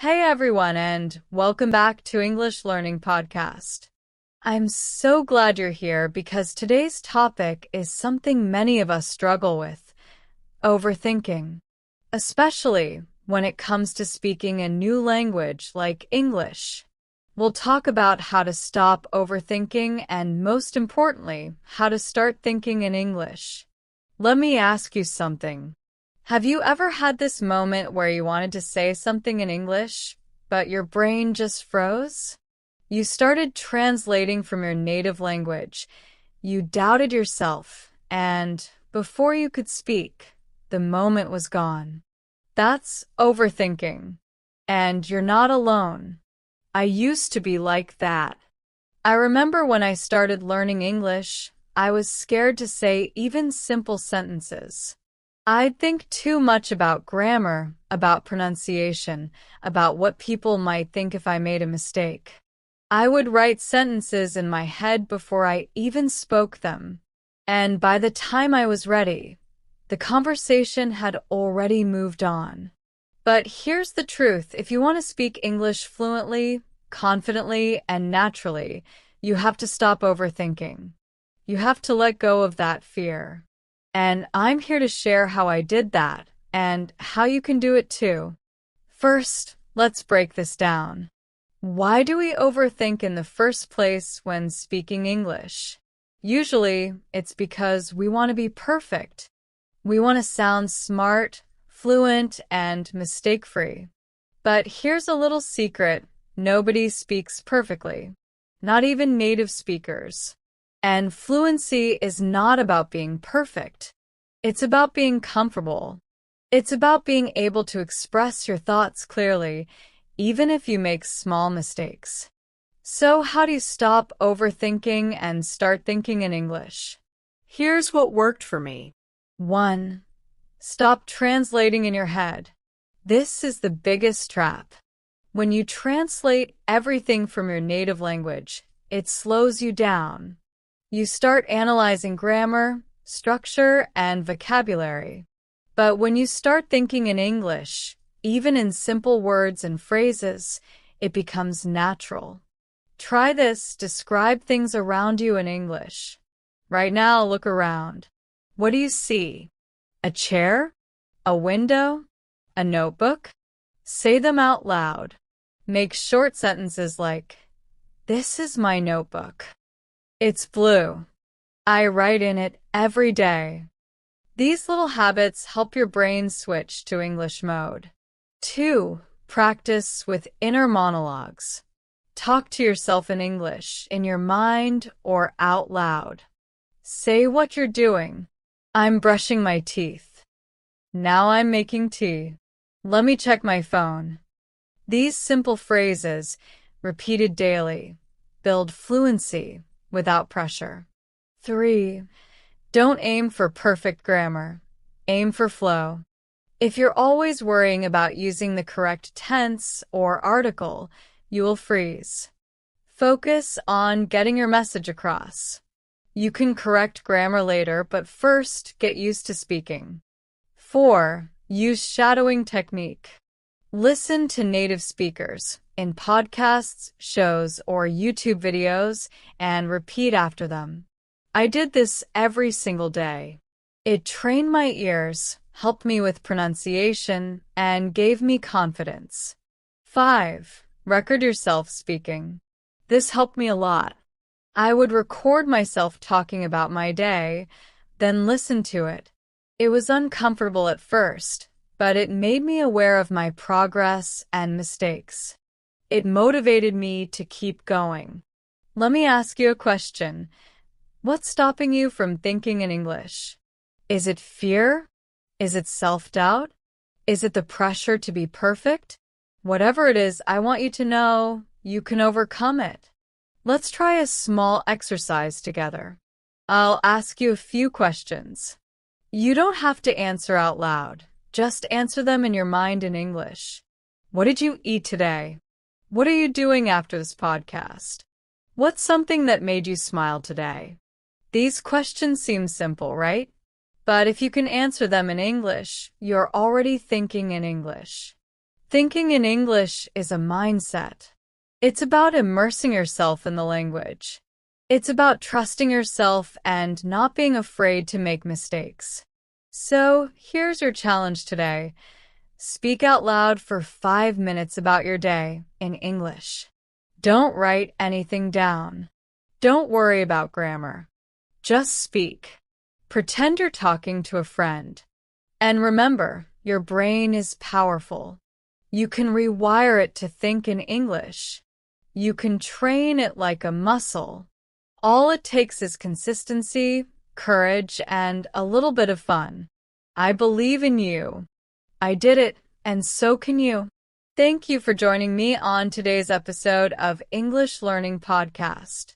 Hey everyone, and welcome back to English Learning Podcast. I'm so glad you're here because today's topic is something many of us struggle with, overthinking, especially when it comes to speaking a new language like English. We'll talk about how to stop overthinking and, most importantly, how to start thinking in English. Let me ask you something. Have you ever had this moment where you wanted to say something in English, but your brain just froze? You started translating from your native language. You doubted yourself, and before you could speak, the moment was gone. That's overthinking. And you're not alone. I used to be like that. I remember when I started learning English, I was scared to say even simple sentences. I'd think too much about grammar, about pronunciation, about what people might think if I made a mistake. I would write sentences in my head before I even spoke them. And by the time I was ready, the conversation had already moved on. But here's the truth. If you want to speak English fluently, confidently, and naturally, you have to stop overthinking. You have to let go of that fear. And I'm here to share how I did that and how you can do it too. First, let's break this down. Why do we overthink in the first place when speaking English? Usually, it's because we want to be perfect. We want to sound smart, fluent, and mistake-free. But here's a little secret. Nobody speaks perfectly. Not even native speakers. And fluency is not about being perfect. It's about being comfortable. It's about being able to express your thoughts clearly, even if you make small mistakes. So how do you stop overthinking and start thinking in English? Here's what worked for me. 1. Stop translating in your head. This is the biggest trap. When you translate everything from your native language, it slows you down. You start analyzing grammar, structure, and vocabulary. But when you start thinking in English, even in simple words and phrases, it becomes natural. Try this. Describe things around you in English. Right now, look around. What do you see? A chair? A window? A notebook? Say them out loud. Make short sentences like, "This is my notebook. It's blue. I write in it every day." These little habits help your brain switch to English mode. 2. Practice with inner monologues. Talk to yourself in English, in your mind or out loud. Say what you're doing. I'm brushing my teeth. Now I'm making tea. Let me check my phone. These simple phrases, repeated daily, build fluency without pressure. 3. Don't aim for perfect grammar. Aim for flow. If you're always worrying about using the correct tense or article, you will freeze. Focus on getting your message across. You can correct grammar later, but first, get used to speaking. 4. Use shadowing technique. Listen to native speakers in podcasts, shows, or YouTube videos and repeat after them. I did this every single day. It trained my ears, helped me with pronunciation, and gave me confidence. 5. Record yourself speaking. This helped me a lot. I would record myself talking about my day, then listen to it. It was uncomfortable at first, but it made me aware of my progress and mistakes. It motivated me to keep going. Let me ask you a question. What's stopping you from thinking in English? Is it fear? Is it self-doubt? Is it the pressure to be perfect? Whatever it is, I want you to know you can overcome it. Let's try a small exercise together. I'll ask you a few questions. You don't have to answer out loud. Just answer them in your mind in English. What did you eat today? What are you doing after this podcast? What's something that made you smile today? These questions seem simple, right? But if you can answer them in English, you're already thinking in English. Thinking in English is a mindset. It's about immersing yourself in the language. It's about trusting yourself and not being afraid to make mistakes. So, here's your challenge today. Speak out loud for 5 minutes about your day in English. Don't write anything down. Don't worry about grammar. Just speak. Pretend you're talking to a friend. And remember, your brain is powerful. You can rewire it to think in English. You can train it like a muscle. All it takes is consistency, courage, and a little bit of fun. I believe in you. I did it, and so can you. Thank you for joining me on today's episode of English Learning Podcast.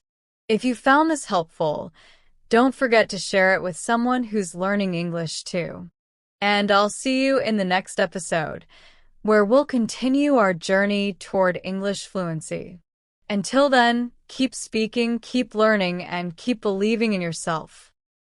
If you found this helpful, don't forget to share it with someone who's learning English too. And I'll see you in the next episode, where we'll continue our journey toward English fluency. Until then, keep speaking, keep learning, and keep believing in yourself.